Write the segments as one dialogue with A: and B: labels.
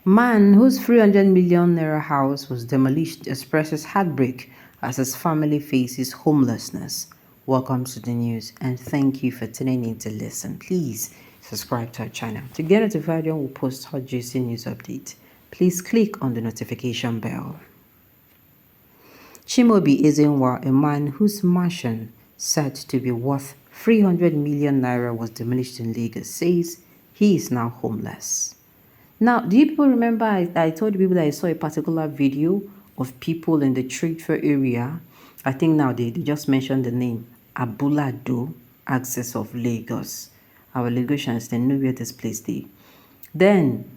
A: Man whose 300 million naira house was demolished expresses heartbreak as his family faces homelessness. Welcome to the news and thank you for tuning in to listen. Please subscribe to our channel. To get notified when we post hot juicy news updates, please click on the notification bell. Chimaobi Ezenwa, a man whose mansion said to be worth 300 million naira was demolished in Lagos, says he is now homeless. Now, do you people remember I told people that I saw a particular video of people in the trade fair area? I think now they just mentioned the name Abulado, access of Lagos. Our Lagosians, they know where this place is. Then,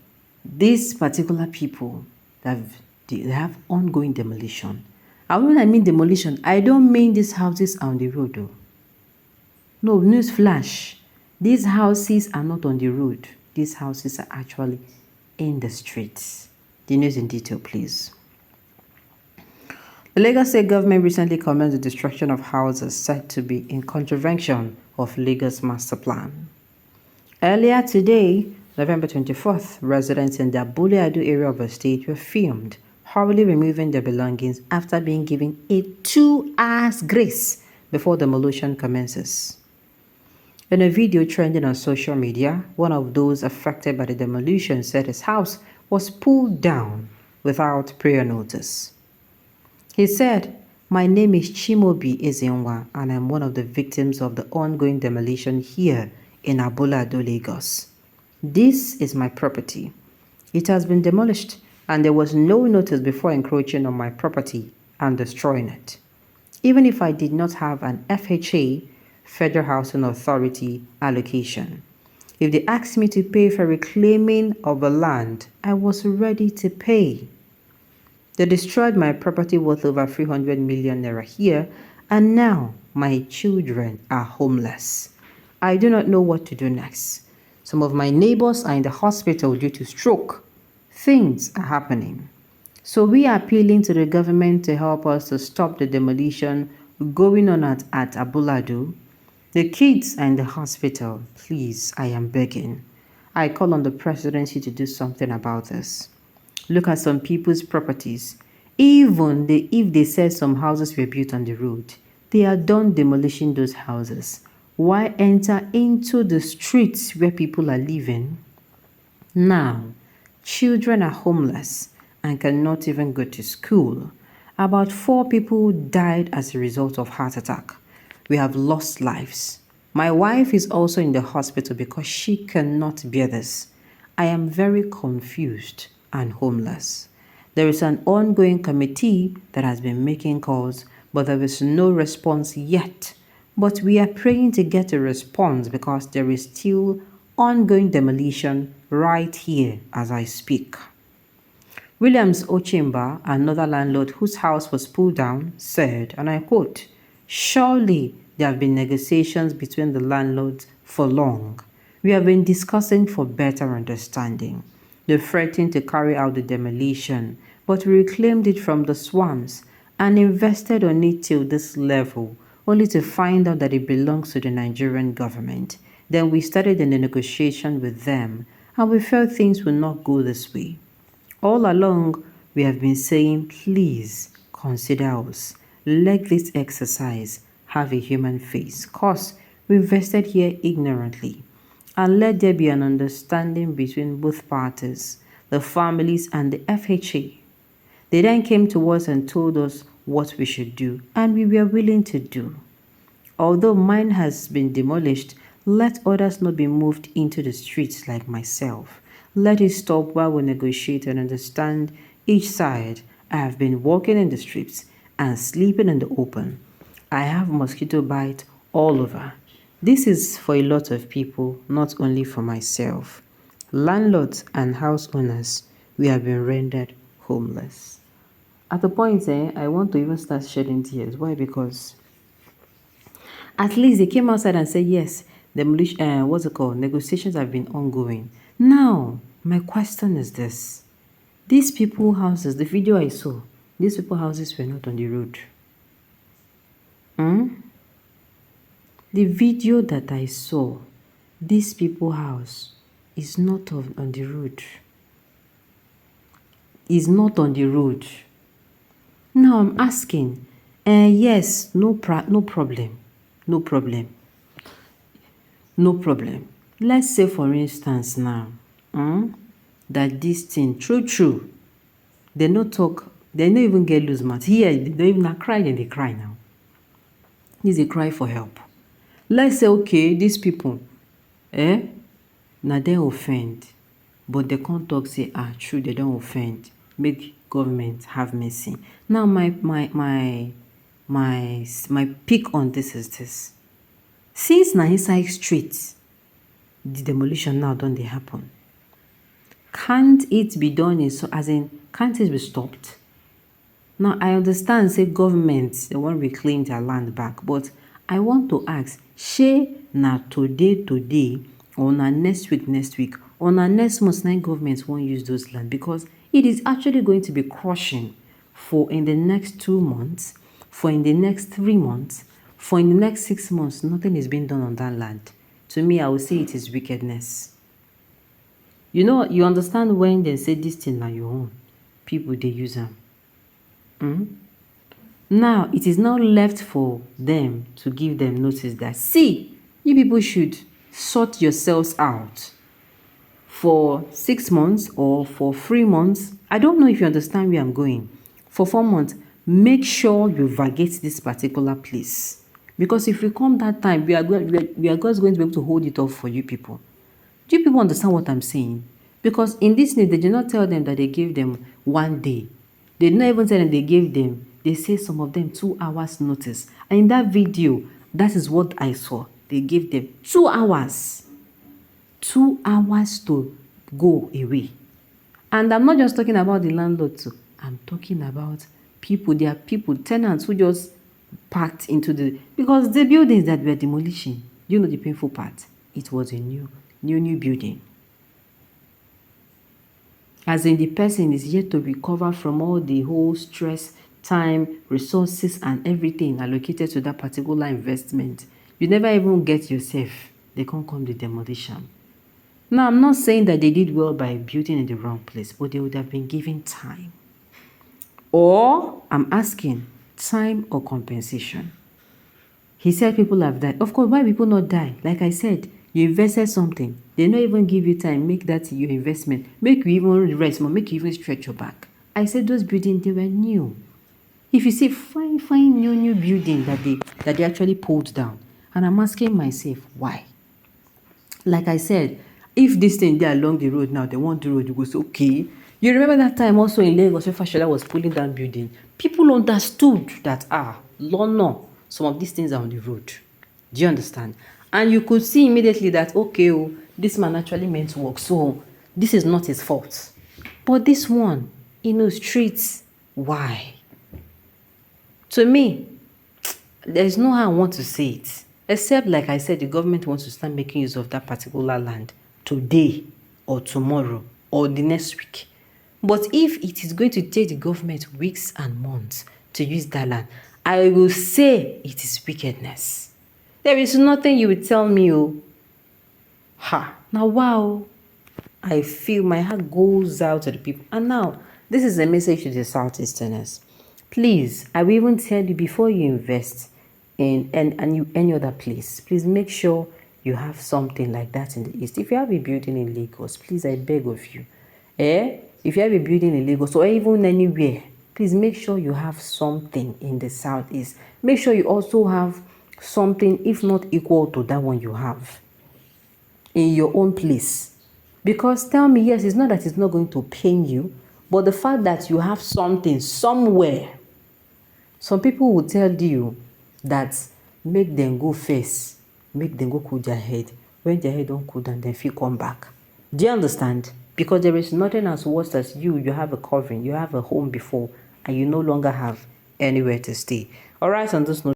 A: these particular people, they have ongoing demolition. And when I mean demolition, I don't mean these houses on the road. Though. No, news flash. These houses are not on the road. These houses are actually in the streets. The news in detail, please. The Lagos State government recently commenced the destruction of houses said to be in contravention of Lagos Master Plan. Earlier today, November 24th, residents in the Abule-Ado area of the state were filmed hurriedly removing their belongings after being given a 2-hour grace before demolition commences. In a video trending on social media, one of those affected by the demolition said his house was pulled down without prior notice. He said, "My name is Chimaobi Ezenwa and I'm one of the victims of the ongoing demolition here in Abule-Ado, Lagos. This is my property. It has been demolished and there was no notice before encroaching on my property and destroying it. Even if I did not have an FHA, Federal Housing Authority allocation. If they asked me to pay for reclaiming of the land, I was ready to pay. They destroyed my property worth over 300 million naira here, and now my children are homeless. I do not know what to do next. Some of my neighbors are in the hospital due to stroke. Things are happening. So we are appealing to the government to help us to stop the demolition going on at Abule-Ado. The kids are in the hospital. Please, I am begging. I call on the presidency to do something about this. Look at some people's properties. Even if they said some houses were built on the road, they are done demolishing those houses. Why enter into the streets where people are living? Now, children are homeless and cannot even go to school. About 4 people died as a result of heart attack. We have lost lives. My wife is also in the hospital because she cannot bear this. I am very confused and homeless. There is an ongoing committee that has been making calls, but there is no response yet. But we are praying to get a response because there is still ongoing demolition right here as I speak." Williams Ochimba, another landlord whose house was pulled down, said, and I quote, "Surely there have been negotiations between the landlords for long. We have been discussing for better understanding. They threatened to carry out the demolition, but we reclaimed it from the swamps and invested on it till this level, only to find out that it belongs to the Nigerian government. Then we started in the negotiation with them, and we felt things would not go this way. All along, we have been saying, please consider us. Let this exercise have a human face, cause we invested here ignorantly. And let there be an understanding between both parties, the families and the FHA. They then came to us and told us what we should do, and we were willing to do. Although mine has been demolished, let others not be moved into the streets like myself. Let it stop while we negotiate and understand each side. I have been walking in the streets and sleeping in the open. I have mosquito bite all over. This is for a lot of people, not only for myself. Landlords and house owners, we have been rendered homeless." At the point, I want to even start shedding tears. Why? Because at least they came outside and said, yes, demolition, negotiations have been ongoing. Now, my question is this. These people houses, the video I saw, these people houses were not on the road. The video that I saw, these people house is not on the road. is not on the road. Now I'm asking, yes, no problem. No problem. No problem. Let's say, for instance, now, that this thing, true, they no talk, they no even get loose mouth. Here, they don't even cry, and they cry now. This is a cry for help. Let's say, okay, these people, now they offend, but they can't talk, say, true, they don't offend. Make government have mercy. Now, my pick on this is this. Since na inside street, the demolition now don't they happen? Can't it be done in can't it be stopped? Now I understand, say government they want to reclaim their land back, but I want to ask, shey na today, or na next week, or na next month na government won't use those land, because it is actually going to be crushing for in the next 2 months, for in the next 3 months, for in the next 6 months. Nothing is being done on that land. To me, I would say it is wickedness. You know, you understand when they say this thing na your own, people they use them. Now it is now left for them to give them notice that, see, you people should sort yourselves out for 6 months or for 3 months. I don't know if you understand where I'm going. For 4 months, make sure you vacate this particular place. Because if we come that time, we are just going to be able to hold it off for you people. Do you people understand what I'm saying? Because in this need, they did not tell them that they gave them 1 day. They did not even tell them they gave them. They say some of them 2 hours notice. And in that video, that is what I saw. They gave them 2 hours. 2 hours to go away. And I'm not just talking about the landlord too. I'm talking about people. There are people, tenants who just packed into because the buildings that were demolishing, you know the painful part, it was a new building. As in, the person is yet to recover from all the whole stress, time, resources, and everything allocated to that particular investment. You never even get yourself. They can't come to demolition. Now, I'm not saying that they did well by building in the wrong place, but they would have been given time. Or, I'm asking, time or compensation. He said people have died. Of course, why people not die? Like I said, you invested something. They don't even give you time. Make that your investment. Make you even rest more. Make you even stretch your back. I said those buildings, they were new. If you see fine new building that they actually pulled down. And I'm asking myself, why? Like I said, if this thing there along the road now, they want the road, you go say, okay. You remember that time also in Lagos when Fashola was pulling down building? People understood that, no, some of these things are on the road. Do you understand? And you could see immediately that, okay, this man actually meant to work, so this is not his fault. But this one, streets, why? To me, there's no how I want to say it. Except, like I said, the government wants to start making use of that particular land today or tomorrow or the next week. But if it is going to take the government weeks and months to use that land, I will say it is wickedness. There is nothing you will tell me, now wow, I feel my heart goes out to the people. And now, this is a message to the Southeasterners. Please, I will even tell you, before you invest in any other place, please make sure you have something like that in the East. If you have a building in Lagos, please, I beg of you. If you have a building in Lagos or even anywhere, please make sure you have something in the Southeast. Make sure you also have something, if not equal to that one you have in your own place. Because tell me, yes, it's not that it's not going to pain you, but the fact that you have something somewhere. Some people will tell you that make them go first, make them go cool their head. When their head don't cool down, then feel come back. Do you understand? Because there is nothing as worse as you have a covering, you have a home before, and you no longer have anywhere to stay. All right, on this note.